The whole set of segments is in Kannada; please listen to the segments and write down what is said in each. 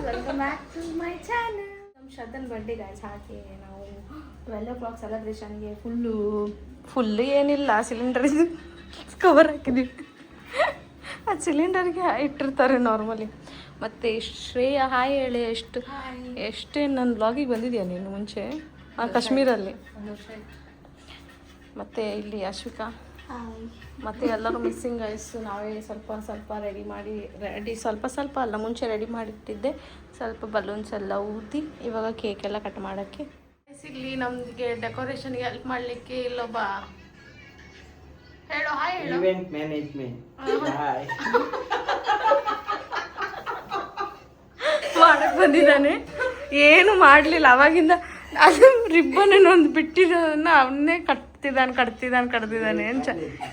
Welcome back to my channel. ನಮ್ಮ ಶ್ರದ್ಧನ್ ಬರ್ಡೇ ಗಾಯ್ಸ್, ಹಾಕಿ ನಾವು 12 o'clock ಸೆಲೆಬ್ರೇಷನ್ಗೆ ಫುಲ್ಲು ಏನಿಲ್ಲ, ಸಿಲಿಂಡರ್ ಇದು ಕವರ್ ಹಾಕಿದ್ದೀವಿ. ಆ ಸಿಲಿಂಡರ್ಗೆ ಇಟ್ಟಿರ್ತಾರೆ ನಾರ್ಮಲಿ. ಮತ್ತು ಶ್ರೇಯ ಹಾಯ್ ಹೇಳಿ. ಎಷ್ಟು ನನ್ನ ಬ್ಲಾಗಿಗೆ ಬಂದಿದೆಯಾ ನೀನು ಮುಂಚೆ? ಕಾಶ್ಮೀರಲ್ಲಿ. ಮತ್ತು ಇಲ್ಲಿ ಅಶ್ವಿಕಾ ಮತ್ತು ಎಲ್ಲರೂ ಮಿಸ್ಸಿಂಗ್ ಗೈಸ್. ನಾವೇ ಸ್ವಲ್ಪ ರೆಡಿ ಸ್ವಲ್ಪ ಅಲ್ಲ, ಮುಂಚೆ ರೆಡಿ ಮಾಡಿಟ್ಟಿದ್ದೆ. ಸ್ವಲ್ಪ ಬಲೂನ್ಸ್ ಎಲ್ಲ ಊದಿ ಇವಾಗ ಕೇಕ್ ಎಲ್ಲ ಕಟ್ ಮಾಡೋಕ್ಕೆ. ಇಲ್ಲಿ ನಮಗೆ ಡೆಕೋರೇಷನ್ಗೆ ಹೆಲ್ಪ್ ಮಾಡಲಿಕ್ಕೆ ಇಲ್ಲೊಬ್ಬ ಹೇಳೋ ಹಾಯ್ ಹೇಳೋ ಇವೆಂಟ್ ಮ್ಯಾನೇಜ್ಮೆಂಟ್ ಮಾಡಕ್ಕೆ ಬಂದಿದ್ದಾನೆ. ಏನು ಮಾಡಲಿಲ್ಲ ಅವಾಗಿಂದ. ಅದು ರಿಬ್ಬನ್ ಒಂದು ಬಿಟ್ಟಿರೋದನ್ನ ಅವನ್ನೇ ಕಟ್ತಿದ್ದಾನೆ.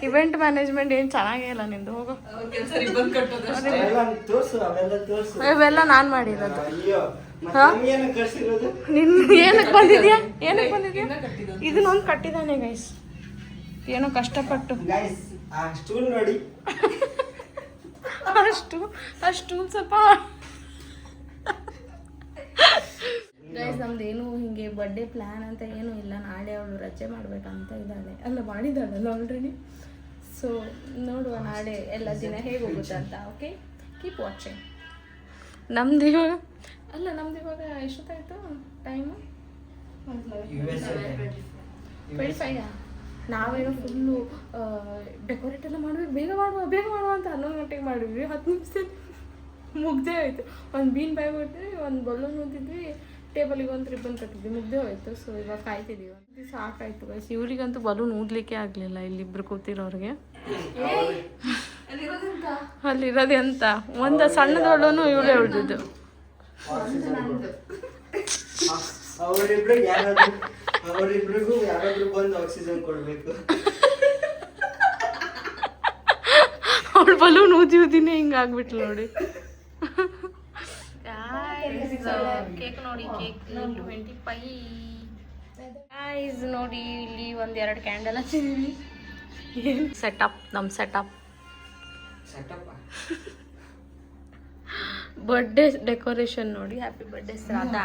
ಇವೆಂಟ್ ಮ್ಯಾನೇಜ್ಮೆಂಟ್ ಏನು ಚೆನ್ನಾಗೇ ಇಲ್ಲ ನಿಂದು. ಹೋಗೋ, ಇವೆಲ್ಲ ನಾನು ಮಾಡಿರೋದು. ನಿನ್ನ ಏನಕ್ಕೆ ಬಂದಿದ್ಯಾ? ಇದನ್ನೊಂದು ಕಟ್ಟಿದ್ದಾನೆ ಗೈಸ್, ಏನೋ ಕಷ್ಟಪಟ್ಟು. ನೋಡಿ ಅಷ್ಟು ಸ್ವಲ್ಪ ಗೈಸ್, ನಮ್ದೇನು ಹಿಂಗೆ ಬರ್ಡೇ ಪ್ಲ್ಯಾನ್ ಅಂತ ಏನೂ ಇಲ್ಲ. ನಾಳೆ ಅವಳು ರಜೆ ಮಾಡ್ಬೇಕಂತ ಮಾಡಿದ್ದಾಳಲ್ಲ ಆಲ್ರೆಡಿ. ಸೊ ನೋಡುವ ನಾಳೆ ಎಲ್ಲ ದಿನ ಹೇಗೆ ಹೋಗುತ್ತೆ ಅಂತ. Okay, keep watching. ನಮ್ದು ಇವಾಗ ಎಷ್ಟೊತ್ತಾಯಿತು ಟೈಮು? 25. ನಾವೇನೋ ಫುಲ್ಲು ಡೆಕೋರೇಟ್ ಎಲ್ಲ ಮಾಡಬೇಕು, ಬೇಗ ಮಾಡುವ ಅಂತ 11 ಗಂಟೆಗೆ ಮಾಡಿದ್ವಿ. 10 ನಿಮಿಷದಲ್ಲಿ ಮುಗ್ದೇ ಆಯಿತು. ಒಂದು ಬೀನ್ ಬಾಯ್ ಕೊಟ್ಟಿದ್ವಿ, ಒಂದು ಬಲೂನ್ ಊದಿದ್ವಿ, ಟೇಬಲಿಗೆ ಒಂದು ರಿಬ್ಬನ್ ಕಟ್ಟಿದ್ವಿ, ಮುಗ್ದೇ ಹೋಯ್ತು. ಸೊ ಇವಾಗ ಕಾಯ್ತಿದ್ದೀವಿ. ಸಾಕಾಯ್ತು ಗೈಸ್. ಇವ್ರಿಗಂತೂ ಬಲೂನ್ ಊದ್ಲಿಕ್ಕೆ ಆಗಲಿಲ್ಲ, ಇಲ್ಲಿಬ್ರು ಕೂತಿರೋರಿಗೆ. ಅಲ್ಲಿರೋದೆ ಅಂತ ಒಂದು ಸಣ್ಣದೊಳ್ಳನು ಇವಳೇ ಉಳಿದಿದ್ದು. ಅವರಿಬ್ರಿಗೂ ಯಾರಾದ್ರೂ ಬಂದು ಆಕ್ಸಿಜನ್ ಕೊಡ್ಬೇಕು. ಅವಳು ಬಲೂನ್ ಊದಿನೇ ಹಿಂಗಾಗ್ಬಿಟ್ಲು ನೋಡಿ. ಕೇಕ್ ನೋಡಿ, ಕೇಕ್ 25 ಗೈಸ್. ನೋಡಿ ಇಲ್ಲಿ 1-2 ಕ್ಯಾಂಡಲ್ ಹಚ್ಚಿದೀವಿ. ಏನು ನಮ್ಮ ಸೆಟಪ್ ಬರ್ಡೇ ಡೆಕೋರೇಷನ್ ನೋಡಿ. ಹ್ಯಾಪಿ ಬರ್ಡೇ ಶ್ರಾದ್ದ.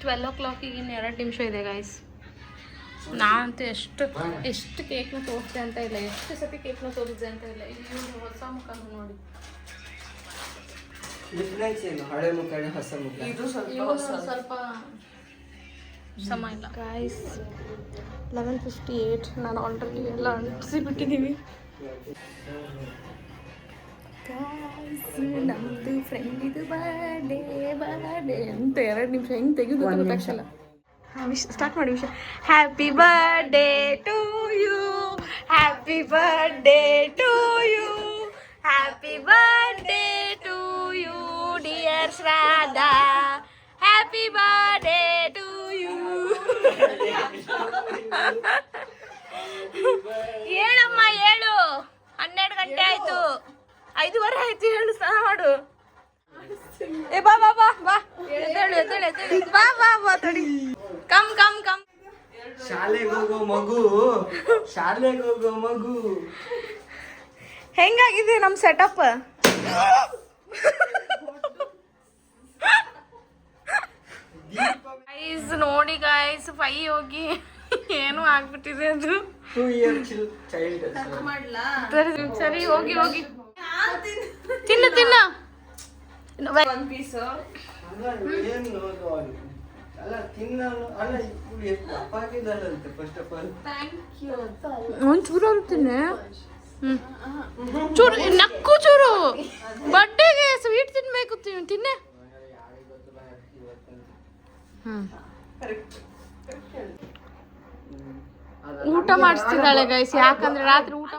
12 o'clock ಇನ್ನು 2 ನಿಮಿಷ ಇದೆ ಗೈಸ್. ನಾನಂತೂ ಎಷ್ಟು ಕೇಕ್ನ ತೋರಿಸ್ದೆ ಅಂತ ಇಲ್ಲ, ಎಷ್ಟು ಸತಿ ಕೇಕ್ನ ತೋರಿಸ್ದೆ ಅಂತ ಇಲ್ಲ. ಇಲ್ಲಿ ಹೊಸ ಮುಖ ನೋಡಿ. ಡಿಫ್ರೆನ್ಸ್ ಏನು? ಹಳೆ ಮುಖ ಹೊಸ ಮುಖ. ಇದು ಸ್ವಲ್ಪ ಸಮ ಇಲ್ಲ ಗೈಸ್. 11:58. ನಾನು ಆಲ್ರೆಡಿ ಎಲ್ಲ ಅಂಟಿಸಿಬಿಟ್ಟಿದ್ದೀವಿ ಗೈಸ್. ನಮ್ಮದು ಫ್ರೆಂಡಿದು ಬರ್ಡೇ ಅಂತ 2 ನಿಮಿಷ ಹೆಂಗೆ ತೆಗೆದು ಗೊತ್ತಾಗಲ್ಲ. ಸ್ಟಾರ್ಟ್ ಮಾಡಿ ವಿಷಯ. Happy birthday to you, happy birthday to you, happy birthday to you dear Shraddha, happy birthday to you. ಹೇಳಮ್ಮ ಹೇಳು. 12 ಗಂಟೆ ಆಯ್ತು, 5:15 ಆಯ್ತು. ಹೇಳು, ಸ್ನಾನ ಮಾಡು. ಏ ಬಾ ಎದ್ದೇಳು ಬಾ ತಡಿ. ಕಮ್ ಶಾಲೆಗೆ ಹೋಗೋ ಮಗು. ಹೆಂಗಾಗಿದೆ ನಮ್ಮ ಸೆಟಪ್? ಗೈಸ್ ನೋಡಿ ಗೈಸ್, 5 ಹೋಗಿ ಏನೋ ಆಗ್ಬಿಟ್ಟಿದೆ ಅದು. 2 year child. ಸರಿ ಹೋಗಿ ತಿನ್ನ ಒಂದು ಪೀಸು. ಒಂಚೂರು ತಿನ್ನೆ. ಚೂರು ಬಡ್ಡೆಗೆ ಸ್ವೀಟ್ ತಿನ್ಬೇಕು. ತಿನ್ನೆ. ಊಟ ಮಾಡಿಸ್ತಿದ್ದಾಳೆ ಗೈಸ್. ಯಾಕಂದ್ರೆ ರಾತ್ರಿ ಊಟ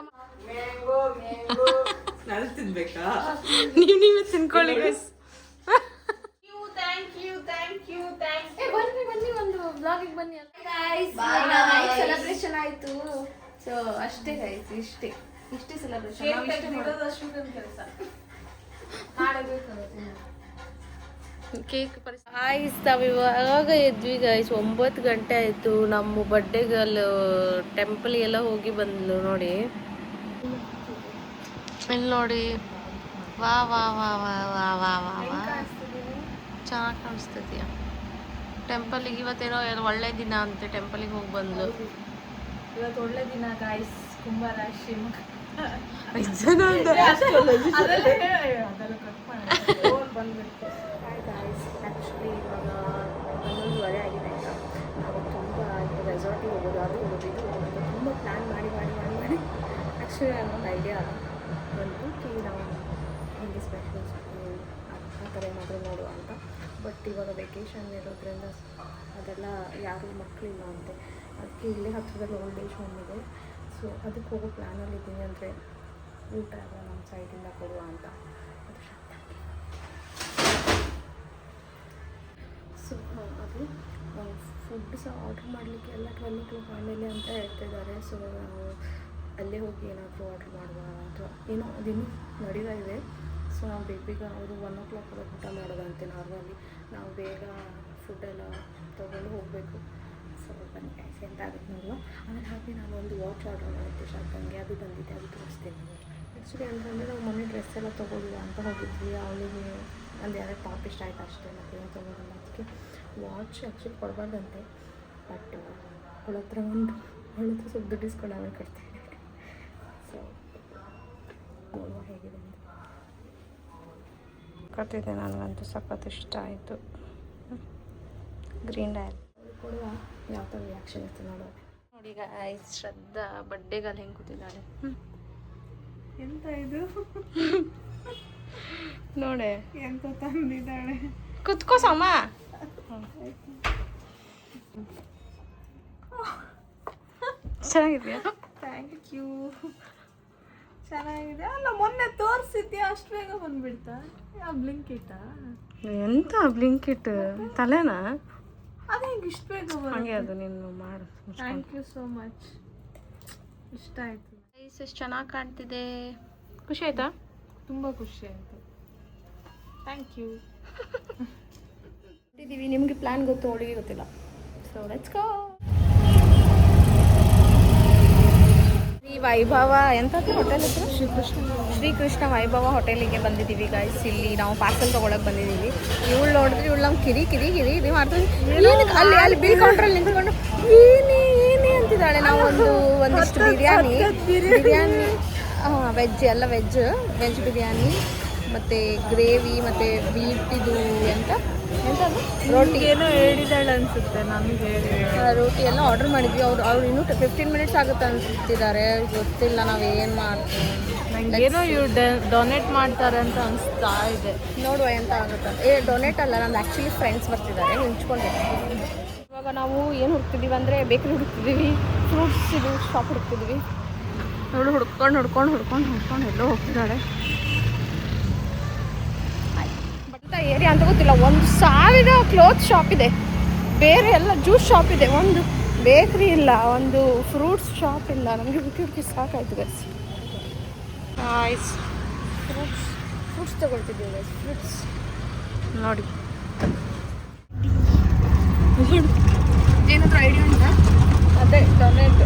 ನೀವೇ ತಿನ್ಕೊಳ್ಳಿ ಗೈಸ್. ಬನ್ನಿ ಒಂದು ಬ್ಲಾಗಿಗೆ ಬನ್ನಿ. ಸೆಲೆಬ್ರೇಷನ್ ಆಯ್ತು. ಸೊ ಅಷ್ಟೇ ಗೈಸ್, ಇಷ್ಟೇ ಸೆಲೆಬ್ರೇಷನ್. ಕೇಕ್ ಗೈಸ್, ನಾವು ಇವಾಗ ಎದ್ವಿ ಗೈಸ್. 9 ಗಂಟೆ ಆಯಿತು. ನಮ್ಮ ಬರ್ಡೇಗಲ್ಲಿ ಟೆಂಪಲ್ಗೆಲ್ಲ ಹೋಗಿ ಬಂದ್ಲು ನೋಡಿ. ಇಲ್ಲಿ ನೋಡಿ, ವಾ ವಾ ವಾ ವಾ ವಾ ವಾ ವಾ ವಾ ಚೆನ್ನಾಗಿ ಕಾಣಿಸ್ತೈತಿಯ ಟೆಂಪಲಿಗೆ ಇವತ್ತೇನೋ ಒಳ್ಳೆ ದಿನ ಅಂತೆ ಟೆಂಪಲಿಗೆ ಹೋಗಿ ಬಂದ್ಲು ಇವತ್ತು ಒಳ್ಳೆ ದಿನ ಗಾಯ್ಸ್ ಕುಂಭರಾಶಿ ಬಂದ್ಬಿಟ್ಟು ಆ್ಯಕ್ಚುಲಿ ಇವಾಗ 11:30 ಆಗಿದೆ ಆಯಿತಾ ನಾವು ತುಂಬ ರೆಸಾರ್ಟಿಗೆ ಹೋಗೋದು ಅದು ಹೋಗೋದು ಇದು ಹೋಗೋದು ತುಂಬ ಪ್ಲ್ಯಾನ್ ಮಾಡಿ ಆ್ಯಕ್ಚುಲಿ ನನ್ನೊಂದು ಐಡಿಯಾ ಬಂತು ನಾವು ಹಿಂಗೆ ಸ್ಪೆಷಲ್ಸ್ ಆ ಥರ ಏನಾದರೂ ನೋಡುವ ಅಂತ ಬಟ್ ಇವಾಗ ವೆಕೇಷನ್ ಇರೋದ್ರಿಂದ ಅದೆಲ್ಲ ಯಾರೂ ಮಕ್ಕಳಿಲ್ಲ ಅಂತೆ ಅದಕ್ಕೆ ಇಲ್ಲೇ ಹತ್ತಿರದಲ್ಲಿ ಓಲ್ಡ್ ಏಜ್ ಹೋಮ್ ಇದೆ ಸೊ ಅದಕ್ಕೆ ಹೋಗೋ ಪ್ಲ್ಯಾನಲ್ಲಿ ಇದ್ದೀನಿ ಅಂದರೆ ಊಟ ಎಲ್ಲ ನಮ್ಮ ಸೈಡಿಂದ ಕೊಡುವ ಅಂತ ಅದು ಸೊ ಅದು ಫುಡ್ ಸಹ ಆರ್ಡ್ರ್ ಮಾಡಲಿಕ್ಕೆ ಎಲ್ಲ 12 o'clock ಆಮೇಲೆ ಅಂತ ಹೇಳ್ತಿದ್ದಾರೆ ಸೊ ನಾವು ಅಲ್ಲೇ ಹೋಗಿ ಏನಾದರೂ ಆರ್ಡ್ರ್ ಮಾಡುವ ಅಥವಾ ಏನೋ ಅದಿನ್ನೂ ನಡೀತಾ ಇದೆ ಸೊ ನಾವು ಬೇಗ ಅವರು 1 o'clock ಊಟ ಮಾಡೋದಂತೆ ನಾರ್ಮಲಿ ನಾವು ಬೇಗ ಫುಡ್ಡೆಲ್ಲ ತೊಗೊಂಡು ಹೋಗಬೇಕು ಸೊ ಬನ್ನಿ ಕಾಯಿಸಿ ಅಂತ ಆಗುತ್ತೆ ನೋಡುವ ಆಮೇಲೆ ಹಾಗೆ ನಾನು ಒಂದು ವಾಚ್ ಆರ್ಡ್ರ್ ಮಾಡಿದ್ದೆ ಶಾಪಂಗೆ ಅದು ಬಂದಿದೆ ಅದು ತೋರಿಸ್ತೀನಿ ಆ್ಯಕ್ಚುಲಿ ಅಂತಂದರೆ ನಾವು ಮೊನ್ನೆ ಡ್ರೆಸ್ ಎಲ್ಲ ತೊಗೊಳ್ಳುವ ಅಂತ ಹೋಗಿದ್ವಿ ಅವಳಿಗೆ ಒಂದು ಎರಡು ಟಾಪ್ ಇಷ್ಟ ಆಯ್ತು ಅಷ್ಟೇ ಮತ್ತು ಏನು ತೊಗೊಳಿಲ್ಲ ಅದಕ್ಕೆ ವಾಚ್ ಆ್ಯಕ್ಚುಲಿ ಕೊಡಬಾರ್ದಂತೆ ಬಟ್ ಅವಳ ಹತ್ರ ಸ್ವಲ್ಪ ದುಡ್ಡು ಇಸ್ಕೊಂಡು ಆಮೇಲೆ ಕೊಡ್ತೇನೆ ಸೊ ನೋಡುವ ಹೇಗಿದೆ ಅಂತ ಕೊಟ್ಟಿದ್ದೆ ನನಗಂತೂ ಸಖತ್ ಇಷ್ಟ ಆಯಿತು ಗ್ರೀನ್ ಡಯಲ್ ಕೊಡುವ ಯಾವ ಥರ ರಿಯಾಕ್ಷನ್ ಇರ್ತದೆ ನೋಡುವ ನೋಡಿ ಈಗ ಶ್ರದ್ಧಾ ಬಡ್ಡೆಗಲ್ಲಿ ಹೆಂಗೆ ಕೂತಿದ್ದಾಳೆ ಎಂತ ಇದು ನೋಡೆ ಎಂತ ತಂದಿದ್ದಾಳೆ ಕುತ್ಕೋ ಸಮ ಚೆನ್ನಾಗಿದೆಯಾ ಥ್ಯಾಂಕ್ ಯು ಚೆನ್ನಾಗಿದೆ ಅಲ್ಲ ಮೊನ್ನೆ ತೋರಿಸಿದ್ಯಾ ಅಷ್ಟು ಬೇಗ ಬಂದ್ಬಿಡ್ತಾ ಯಾವ ಬ್ಲಿಂಕಿಟ ಎಂತ ಬ್ಲಿಂಕಿಟ್ ತಲೆನಾ ಅದು ಹೆಂಗೆ ಇಷ್ಟು ಬೇಗ ಹಾಗೆ ಅದು ನೀನು ಮಾಡು ಥ್ಯಾಂಕ್ ಯು ಸೋ ಮಚ್ ಇಷ್ಟ ಆಯಿತು ಎಷ್ಟು ಚೆನ್ನಾಗಿ ಕಾಣ್ತಿದೆ ಖುಷಿ ಆಯ್ತಾ ತುಂಬ ಖುಷಿ ಆಯಿತು ಥ್ಯಾಂಕ್ ಯು ಇದ್ದೀವಿ ನಿಮಗೆ ಪ್ಲ್ಯಾನ್ ಗೊತ್ತು ಅವಳಿಗೆ ಗೊತ್ತಿಲ್ಲ ಸೊ ಲೆಟ್ಸ್ ಗೋ ಶ್ರೀ ವೈಭವ ಎಂತ ಹೋಟೆಲ್ ಹೆಸರು ಶ್ರೀಕೃಷ್ಣ ವೈಭವ ಹೋಟೆಲಿಗೆ ಬಂದಿದ್ದೀವಿ ಗೈಸ್ ಇಲ್ಲಿ ನಾವು ಪಾರ್ಸಲ್ ತೊಗೊಳಕ್ಕೆ ಬಂದಿದ್ದೀವಿ ಇವಳು ನೋಡಿದ್ರೆ ಇವಳು ನಮ್ಮ ಕಿರಿ ಮಾಡ್ತೀವಿ ಅಲ್ಲಿ ಬಿಲ್ ಕೌಂಟ್ರಲ್ಲಿ ನಿಂತ್ಕೊಂಡು ಏನೇ ಅಂತಿದ್ದಾಳೆ ನಾವು ಒಂದಿಷ್ಟು ಬಿರಿಯಾನಿ ವೆಜ್ ಎಲ್ಲ ವೆಜ್ ಬಿರಿಯಾನಿ ಮತ್ತು ಗ್ರೇವಿ ಮತ್ತು ಬೀಟಿದು ಎಂತದು ರೋಟಿ ಏನೋ ಹೇಳಿದಾಳೆ ಅನಿಸುತ್ತೆ ನಮಗೆ ರೋಟಿ ಎಲ್ಲ ಆರ್ಡರ್ ಮಾಡಿದ್ವಿ ಅವ್ರು ಇನ್ನೂ 15 minutes ಆಗುತ್ತೆ ಅನಿಸ್ತಿದ್ದಾರೆ ಗೊತ್ತಿಲ್ಲ ನಾವು ಏನು ಮಾಡ್ತೀವಿ ನನಗೇನೋ ಇವ್ರು ಡೊನೇಟ್ ಮಾಡ್ತಾರೆ ಅಂತ ಅನಿಸ್ತಾ ಇದೆ ನೋಡುವ ಎಂತ ಆಗುತ್ತೆ ಡೊನೇಟ್ ಅಲ್ಲ ನಮ್ದು ಆ್ಯಕ್ಚುಲಿ ಫ್ರೆಂಡ್ಸ್ ಬರ್ತಿದ್ದಾರೆ ನಿಂಚ್ಕೊಂಡಿದ್ದೀವಿ ಇವಾಗ ನಾವು ಏನು ಹುಡುಕ್ತಿದ್ದೀವಿ ಅಂದರೆ ಬೇಕ್ರಿ ಹುಡುಕ್ತಿದ್ದೀವಿ ಫ್ರೂಟ್ಸ್ ಇದು ಶಾಪ್ ಹುಡುಕ್ತಿದ್ದೀವಿ ನೋಡು ಹುಡ್ಕೊಂಡು ಎಲ್ಲೋ ಹೋಗ್ತಿದ್ದಾಳೆ ಬಟ್ ಏರಿಯಾ ಅಂತ ಗೊತ್ತಿಲ್ಲ 1,000 ಕ್ಲೋತ್ ಶಾಪ್ ಇದೆ ಬೇರೆ ಎಲ್ಲ ಜ್ಯೂಸ್ ಶಾಪ್ ಇದೆ ಒಂದು ಬೇಕ್ರಿ ಇಲ್ಲ ಒಂದು ಫ್ರೂಟ್ಸ್ ಶಾಪ್ ಇಲ್ಲ ನಮಗೆ ಹುಡುಕಿ ಸಾಕಾಯ್ತು ಗೈಸ್ ಫ್ರೂಟ್ಸ್ ತಗೊಳ್ತಿದ್ದೀವಿ ಗೈಸ್ ಫ್ರೂಟ್ಸ್ ನೋಡಿ ಏನಾದರೂ ಐಡಿಯಾ ಉಂಟಾ ಅದೇ ಡೊನೇಟ್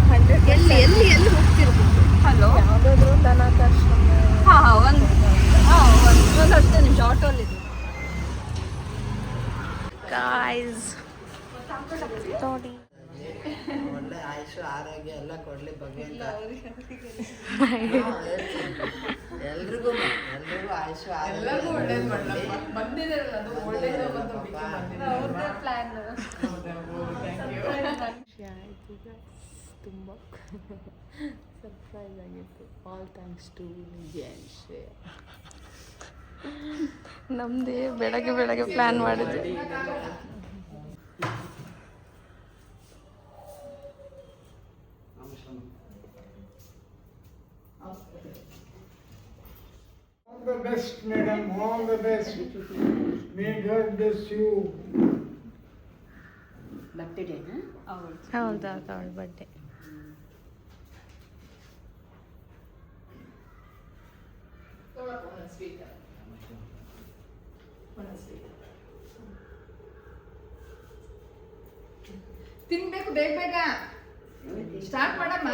100 ಎಲ್ಲಿ ಹೋಗ್ತಿರ್ಬೋದು ಹಲೋ ಯಾವುದಾದ್ರೂ ಅನಾಥಾಶ್ರಮ ಒಂದು 10 ನಿಮಿಷ ಆಟೋಲ್ಲಿದೆ ಗಾಯ್ಸ್ ನೋಡಿ ಒಳ್ಳೆ ಆಯುಷು ಆರೋಗ್ಯ ಎಲ್ಲ ಕೊಡ್ಲಿ ಬಗ್ಗೆ ಅಂತ ಎಲ್ರಿಗೂ ಆಯುಷು ಆರೋಗ್ಯ ತುಂಬ ಸರ್ಪ್ರೈಸ್ ಆಗಿತ್ತು ಆಲ್ ಥ್ಯಾಂಕ್ಸ್ ಟು ವಿಜಯ್ ನಮ್ಮದೇ ಬೆಳಗ್ಗೆ ಪ್ಲ್ಯಾನ್ ಮಾಡಿದ್ವಿ All the best, madam. All the best. May God bless you. ಹೌದಾ ಅವಳ ಬರ್ಡೇ ತಿನ್ಬೇಕು ಬೇಗ ಸ್ಟಾರ್ಟ್ ಮಾಡಮ್ಮ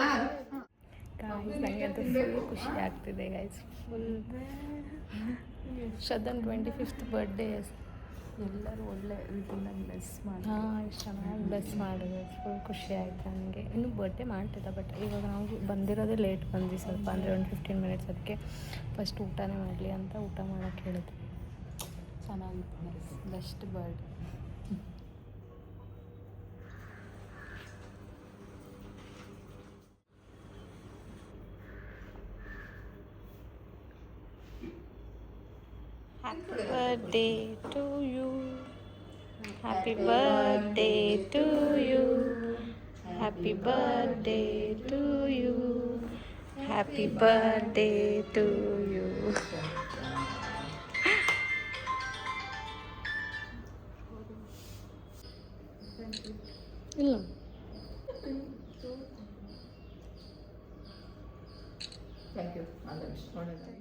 ನನಗೆ ಅದು ಫುಲ್ ಖುಷಿ ಆಗ್ತಿದೆ ಗೈಸ್ ಫುಲ್ ಶ್ರದ್ಧನ್ 25th ಬರ್ಡೇ ಎಲ್ಲರೂ ಒಳ್ಳೆ ರೀತಿಯಿಂದ ಬ್ಲೆಸ್ ಮಾಡಿ ಹಾಂ ಇಷ್ಟು ಚೆನ್ನಾಗಿ ಬ್ಲೆಸ್ ಮಾಡಿದೆ. ಫುಲ್ ಖುಷಿ ಆಯಿತು ನನಗೆ. ಇನ್ನೂ ಬರ್ಡೇ ಮಾಡ್ತಿದ್ದ, ಬಟ್ ಇವಾಗ ನಾವು ಬಂದಿರೋದೇ ಲೇಟ್ ಬಂದ್ವಿ ಸ್ವಲ್ಪ, ಅಂದರೆ ಒಂದು 15 ಮಿನಿಟ್ಸ್. ಅದಕ್ಕೆ ಫಸ್ಟ್ ಊಟನೇ ಮಾಡಲಿ ಅಂತ ಊಟ ಮಾಡೋಕ್ಕೆ ಹೇಳಿದ್ವಿ. ಚೆನ್ನಾಗಿತ್ತು. Best birthday. Happy birthday to you. Happy birthday to you. Happy birthday to you. Happy birthday to you. ಇಲ್ಲ ಥ್ಯಾಂಕ್ ಯು. ಒಳ್ಳೆಯದಾಗಿ.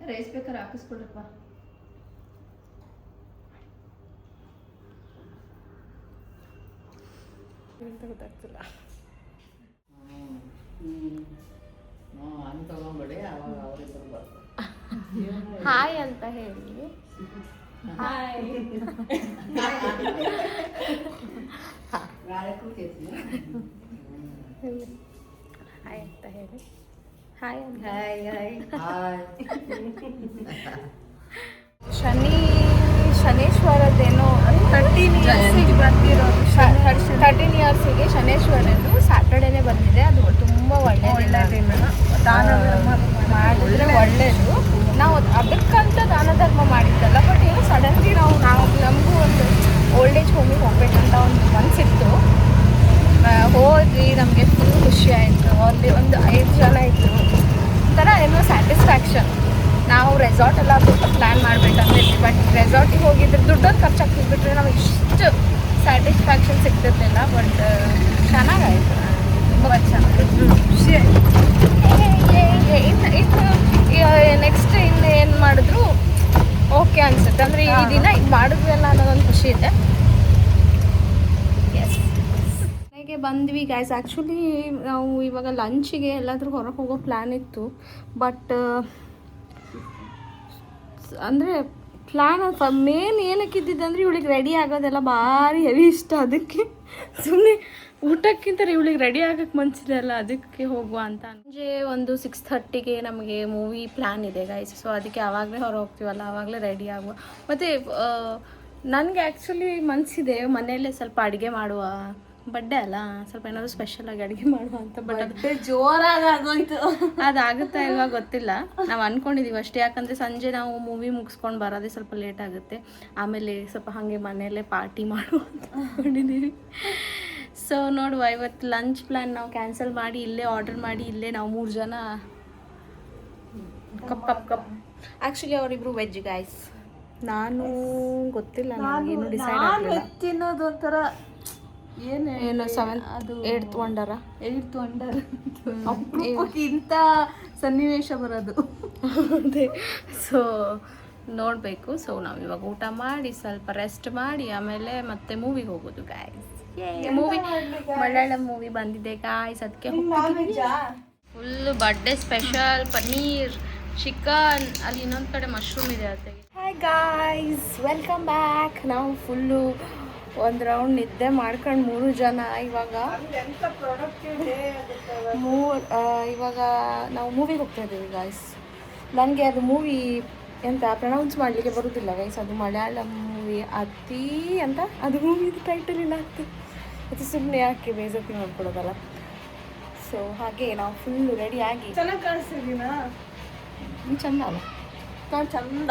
ರೈಸ್ ಬೇಕಾದ್ರೆ ಹಾಕಿಸ್ಕೊಡ್ರಪ್ಪ. ಎಂತ ಗೊತ್ತಾಗ್ತಿಲ್ಲ. ಹಂಗೆ ತಗೊಂಬೇಡಿ, ಅವಾಗ ಅವರಿಬ್ಬರು ಬರ್ತಾರೆ. ಹಾಯ್ ಅಂತ ಹೇಳಿ. ಹಾಯ್ ಹಾಯ್ ಅಂತ ಹೇಳಿ. ಹಾಯ್ ಅಂತ ಹಾಯ್ ಹಾಯ್ ಹಾಯ್. ಶನೇಶ್ವರದ್ದೇನೋ 13 ಇಯರ್ಸಿಗೆ ಬಂದಿರೋದು. 13 ಇಯರ್ಸಿಗೆ ಶನೇಶ್ವರದ್ದು ಸ್ಯಾಟರ್ಡೇನೇ ಬಂದಿದೆ. ಅದು ತುಂಬ ಒಳ್ಳೆ ದಿನ. ದಾನ ಧರ್ಮ ಮಾಡಿದ್ರೆ ಒಳ್ಳೆಯದು. ನಾವು ಅದಕ್ಕಂತ ದಾನ ಧರ್ಮ ಮಾಡಿದ್ದಲ್ಲ, ಬಟ್ ಏನು ಸಡನ್ಲಿ ನಾವು ನಮಗೂ ಒಂದು ಓಲ್ಡ್ ಏಜ್ ಹೋಮಿಗೆ ಹೋಗ್ಬೇಕಂತ ಒಂದು ಮನಸ್ಸಿತ್ತು. ಹೋದ್ವಿ, ನಮಗೆ ಫುಲ್ ಖುಷಿ ಆಯಿತು. ಅಲ್ಲಿ ಒಂದು 5 ಜನ ಇದ್ದರು. ಒಂಥರ ಏನೋ ಸ್ಯಾಟಿಸ್ಫ್ಯಾಕ್ಷನ್. ನಾವು ರೆಸಾರ್ಟ್ ಎಲ್ಲ ಪ್ಲ್ಯಾನ್ ಮಾಡಬೇಕಂತ ಇದ್ವಿ, ಬಟ್ ರೆಸಾರ್ಟಿಗೆ ಹೋಗಿದ್ರೆ ದುಡ್ಡೊಂದು ಖರ್ಚಾಗ್ತಿದ್ಬಿಟ್ರೆ ನಮಗೆ ಇಷ್ಟು ಸ್ಯಾಟಿಸ್ಫ್ಯಾಕ್ಷನ್ ಸಿಗ್ತಿರ್ಲಿಲ್ಲ. ಬಟ್ ಚೆನ್ನಾಗಾಯಿತು, ತುಂಬ ಚೆನ್ನಾಗಿತ್ತು, ಖುಷಿ ಆಯಿತು. ನೆಕ್ಸ್ಟ್ ಇನ್ನು ಏನು ಮಾಡಿದ್ರು ಓಕೆ ಅನಿಸುತ್ತೆ. ಅಂದರೆ ಈ ದಿನ ಇದು ಮಾಡಿದ್ವಲ್ಲ ಅನ್ನೋದೊಂದು ಖುಷಿ ಇದೆ. ಎಸ್, ಮನೆಗೆ ಬಂದ್ವಿ ಗೈಸ್. ಆ್ಯಕ್ಚುಲಿ ನಾವು ಇವಾಗ ಲಂಚಿಗೆ ಎಲ್ಲಾದರೂ ಹೊರಗೆ ಹೋಗೋ ಪ್ಲ್ಯಾನ್ ಇತ್ತು, ಬಟ್ ಅಂದರೆ ಪ್ಲ್ಯಾನ್ ಮೇನ್ ಏನಕ್ಕೆ ಇದ್ದಿದ್ದು ಅಂದರೆ ಇವಳಿಗೆ ರೆಡಿ ಆಗೋದೆಲ್ಲ ಭಾರಿ ಹೆವಿ ಇಷ್ಟ. ಅದಕ್ಕೆ ಸುಮ್ಮನೆ ಊಟಕ್ಕಿಂತ ಇವಳಿಗೆ ರೆಡಿ ಆಗೋಕ್ಕೆ ಮನಸ್ಸಿರಲ್ಲ, ಅದಕ್ಕೆ ಹೋಗುವ ಅಂತ. ಸಂಜೆ ಒಂದು 6:30ಗೆ ನಮಗೆ ಮೂವಿ ಪ್ಲ್ಯಾನ್ ಇದೆ ಗೈಸ್. ಸೊ ಅದಕ್ಕೆ ಆವಾಗಲೇ ಹೊರ ಹೋಗ್ತೀವಲ್ಲ, ಆವಾಗಲೇ ರೆಡಿ ಆಗುವ. ಮತ್ತು ನನಗೆ ಆ್ಯಕ್ಚುಲಿ ಮನಸ್ಸಿದೆ ಮನೆಯಲ್ಲೇ ಸ್ವಲ್ಪ ಅಡುಗೆ ಮಾಡುವ. ಬಡ್ಡೆ ಅಲ್ಲ, ಸ್ವಲ್ಪ ಏನಾದರೂ ಸ್ಪೆಷಲಾಗಿ ಅಡುಗೆ ಮಾಡುವ ಅಂತ. ಬಟ್ ಅದು ಜೋರಾಗಿ ಆಗೋಯ್ತು. ಅದಾಗುತ್ತಾ ಇಲ್ವಾ ಗೊತ್ತಿಲ್ಲ. ನಾವು ಅಂದ್ಕೊಂಡಿದ್ದೀವಿ ಅಷ್ಟೇ, ಯಾಕಂದರೆ ಸಂಜೆ ನಾವು ಮೂವಿ ಮುಗಿಸ್ಕೊಂಡು ಬರೋದೇ ಸ್ವಲ್ಪ ಲೇಟ್ ಆಗುತ್ತೆ. ಆಮೇಲೆ ಸ್ವಲ್ಪ ಹಾಗೆ ಮನೆಯಲ್ಲೇ ಪಾರ್ಟಿ ಮಾಡುವ ಅಂತ ಅಂದ್ಕೊಂಡಿದ್ದೀವಿ. ಸೊ ನೋಡುವ, ಇವತ್ತು ಲಂಚ್ ಪ್ಲ್ಯಾನ್ ನಾವು ಕ್ಯಾನ್ಸಲ್ ಮಾಡಿ ಇಲ್ಲೇ ಆರ್ಡರ್ ಮಾಡಿ ಇಲ್ಲೇ ನಾವು 3 ಜನ ಕಪ್. ಆ್ಯಕ್ಚುಲಿ ಅವರಿಬ್ರು ವೆಜ್ ಗೈಸ್. ನಾನು ಗೊತ್ತಿಲ್ಲ, ನನಗೇನು ಡಿಸೈಡ್ ಆಗಲಿಲ್ಲ. ತಿನ್ನೋದು ಒಂಥರ ಏನು 7th ಅದು 8th ವಂಡರ. ಇಂಥ ಸನ್ನಿವೇಶ ಬರೋದು. ಅದೇ, ಸೊ ನೋಡಬೇಕು. ಸೊ ನಾವು ಇವಾಗ ಊಟ ಮಾಡಿ ಸ್ವಲ್ಪ ರೆಸ್ಟ್ ಮಾಡಿ ಆಮೇಲೆ ಮತ್ತೆ ಮೂವಿಗೆ ಹೋಗೋದು ಗಾಯ್ಸ್. ಮೂವಿ ಮಲಯಾಳಂ ಮೂವಿ ಬಂದಿದೆ ಗಾಯ್ಸ್, ಅದಕ್ಕೆ full birthday special paneer chicken. ಅಲ್ಲಿ ಇನ್ನೊಂದು ಕಡೆ ಮಶ್ರೂಮ್ ಇದೆ ಅತ್ತೆ. Hi guys, welcome back. ನಾವು ಫುಲ್ಲು ಒಂದು ರೌಂಡ್ ನಿದ್ದೆ ಮಾಡ್ಕೊಂಡು 3 ಜನ ಇವಾಗ ಇವಾಗ ನಾವು ಮೂವಿಗೆ ಹೋಗ್ತಾ ಇದ್ದೀವಿ ಗಾಯ್ಸ್. ನನಗೆ ಅದು ಮೂವಿ ಎಂತ ಪ್ರನೌನ್ಸ್ ಮಾಡಲಿಕ್ಕೆ ಬರೋದಿಲ್ಲ ಗೈಸ್. ಅದು ಮಲಯಾಳಂ ಮೂವಿ ಅತಿ ಅಂತ, ಅದು ಮೂವಿದು ಟೈಟಲ್ ಇಲ್ಲ ಆಗ್ತದೆ. ಅದು ಸುಮ್ಮನೆ ಯಾಕೆ ಬೇಜಾತಿ ಮಾಡ್ಕೊಡೋದಲ್ಲ. ಸೊ ಹಾಗೆ ನಾವು ಫುಲ್ಲು ರೆಡಿಯಾಗಿ. ಚೆನ್ನಾಗಿ ಕಾಣಿಸ್ತಿದ್ದೀನಾ? ಚಂದ ಅಲ್ಲ? ನಾನು ಚಂದ.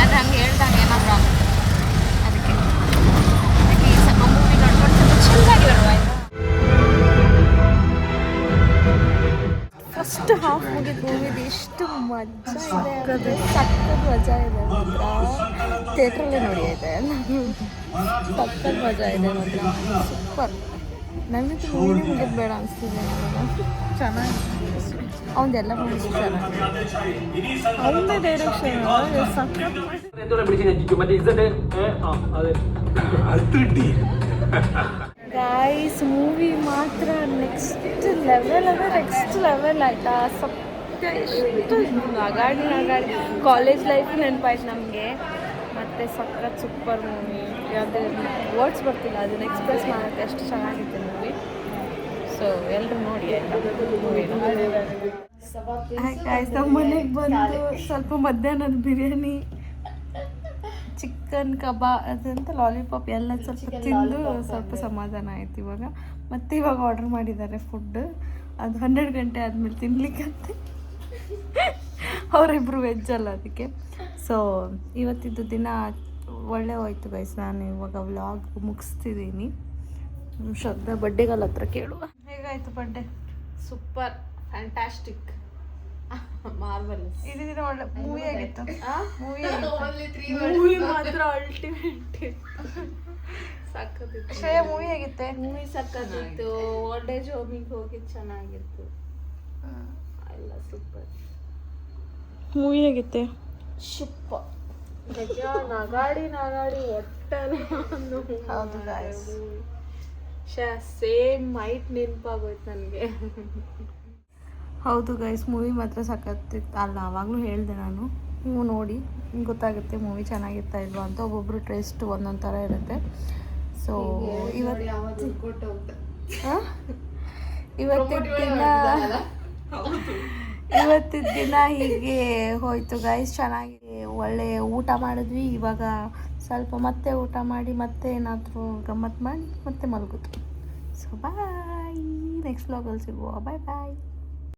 ಅದು ಹಂಗೆ ಹೇಳ್ದಾಗ ಏನಾದ್ರು ಅದಕ್ಕೆ ಸ್ವಲ್ಪ ಮೂವಿ ನೋಡ್ಕೊಂಡು ಸ್ವಲ್ಪ ಚೆನ್ನಾಗಿ ಬರುವ. ಫಸ್ಟ್ ಹಾಫ್ ಮುಗಿದ ಮೂವಿದು ಎಷ್ಟು ಮಜಾ ಇದೆ, ಸಕ್ಕತ್ ಮಜಾ ಇದೆ ಮಾತ್ರ. ಥಿಯೇಟ್ರಲ್ಲೇ ನೋಡಿ ಆಯ್ತಾ ಎಲ್ಲ, ಸಕ್ಕತ್ ಮಜಾ ಇದೆ ಮಾತ್ರ, ಸೂಪರ್. ನನಗಂತೂ ಮೂವಿನೇ ಮುಗಿದು ಬೇಡ ಅನಿಸ್ತಿದೆ. ಚೆನ್ನಾಗಿ ಅವನದೆಲ್ಲ ಮೂವೀಸ್ ಚೆನ್ನಾಗಿದೆ. ಅವನೇ ಡೈರೆಕ್ಷನ್ ಗಾಯ್ಸ್ ಮೂವಿ ಮಾತ್ರ ನೆಕ್ಸ್ಟ್ ಲೆವೆಲ್ ಆಯಿತಾ. ಸತ್ಯ ಎಷ್ಟು ನಗಾಡಿ ಕಾಲೇಜ್ ಲೈಫ್ ನೆನಪಾಯ್ತು ನಮಗೆ. ಮತ್ತು ಸಖತ್ ಸೂಪರ್ ಮೂವಿ, ಅದು ವರ್ಡ್ಸ್ ಬರ್ತಿಲ್ಲ ಅದನ್ನ ಎಕ್ಸ್ಪ್ರೆಸ್ ಮಾಡೋಕ್ಕೆ ಅಷ್ಟು ಚೆನ್ನಾಗಿತ್ತು ಮೂವಿ. ಸೊ ಎಲ್ಲರೂ ನೋಡಿ ಆಯಿತಾ ಮೂವಿನ. ಗಾಯ್ಸ್ ನಮ್ಮ ಮನೆಗೆ ಬಂದು ಸ್ವಲ್ಪ ಮಧ್ಯಾಹ್ನದ ಬಿರಿಯಾನಿ, ಚಿಕನ್ ಅದಂತ ಲಾಲಿಪಾಪ್ ಎಲ್ಲ ಸ್ವಲ್ಪ ತಿಂದು ಸ್ವಲ್ಪ ಸಮಾಧಾನ ಆಯ್ತು ಇವಾಗ. ಮತ್ತೆ ಇವಾಗ ಆರ್ಡರ್ ಮಾಡಿದ್ದಾರೆ ಫುಡ್, ಅದು 12 ಗಂಟೆ ಆದಮೇಲೆ ತಿನ್ಲಿಕ್ಕಂತೆ. ಅವರಿಬ್ಬರು ವೆಜ್ ಅಲ್ಲ ಅದಕ್ಕೆ. ಸೊ ಇವತ್ತಿದ್ದು ದಿನ ಒಳ್ಳೆ ಹೋಯ್ತು ಗೈಸ್. ನಾನು ಇವಾಗ ವ್ಲಾಗ್ ಮುಗಿಸ್ತಿದ್ದೀನಿ. ಶ್ರದ್ಧಾ ಬಡ್ಡೆಗಾಲ ಹತ್ರ ಕೇಳುವ, ಹೇಗಾಯ್ತು ಬಡ್ಡೆ? Super, fantastic, marvellous. ಇಡೀ ದಿನ ಒಳ್ಳೆ ಮೂವಿ ಆಗಿತ್ತು. ಮೂವಿ ಮಾತ್ರ ಅಲ್ಟಿಮೇಟ್ ಸಕ್ಕತ್ತಿತ್ತು. ಶ್ರೇಯ ಮೂವಿ ಆಗಿತ್ತೆ. ಮೂವಿ ಸಕ್ಕತ್ತಿತ್ತು. ಓಲ್ಡ್ ಏಜ್ ಹೋಮಿಗೆ ಹೋಗಿದ್ದು ಚೆನ್ನಾಗಿತ್ತು. ಎಲ್ಲ ಸೂಪರ್ ಮೂವಿ ಆಗಿತ್ತೆ. ಶಿಪ್ಪ ನಿಜ ನಗಾಡಿ ಒಟ್ಟನೆ ಹೌದು guys. ಸೇಮ್ ಮೈಟ್ ನೆನಪಾಗೋಯ್ತು ನನಗೆ. ಹೌದು ಗೈಸ್, ಮೂವಿ ಮಾತ್ರ ಸಖತ್ತಿತ್ತು. ಅಲ್ಲ ಆವಾಗಲೂ ಹೇಳಿದೆ ನಾನು, ನೀವು ನೋಡಿ ನಿಮ್ಗೆ ಗೊತ್ತಾಗುತ್ತೆ ಮೂವಿ ಚೆನ್ನಾಗಿರ್ತಾ ಇಲ್ವಾ ಅಂತ. ಒಬ್ಬೊಬ್ರು ಟೇಸ್ಟ್ ಒಂದೊಂದು ಥರ ಇರುತ್ತೆ. ಸೊ ಇವತ್ತಿನ ದಿನ ಹೀಗೆ ಹೋಯ್ತು ಗೈಸ್. ಚೆನ್ನಾಗಿ ಒಳ್ಳೆ ಊಟ ಮಾಡಿದ್ವಿ. ಇವಾಗ ಸ್ವಲ್ಪ ಮತ್ತೆ ಊಟ ಮಾಡಿ ಮತ್ತೆ ಏನಾದರೂ ಗಮ್ಮತ್ತು ಮಾಡಿ ಮತ್ತೆ ಮಲಗೋದು. ಸೊ ಬಾಯ್, ನೆಕ್ಸ್ಟ್ ವ್ಲಾಗಲ್ಲಿ ಸಿಗುವ. ಬಾಯ್ ಬಾಯ್.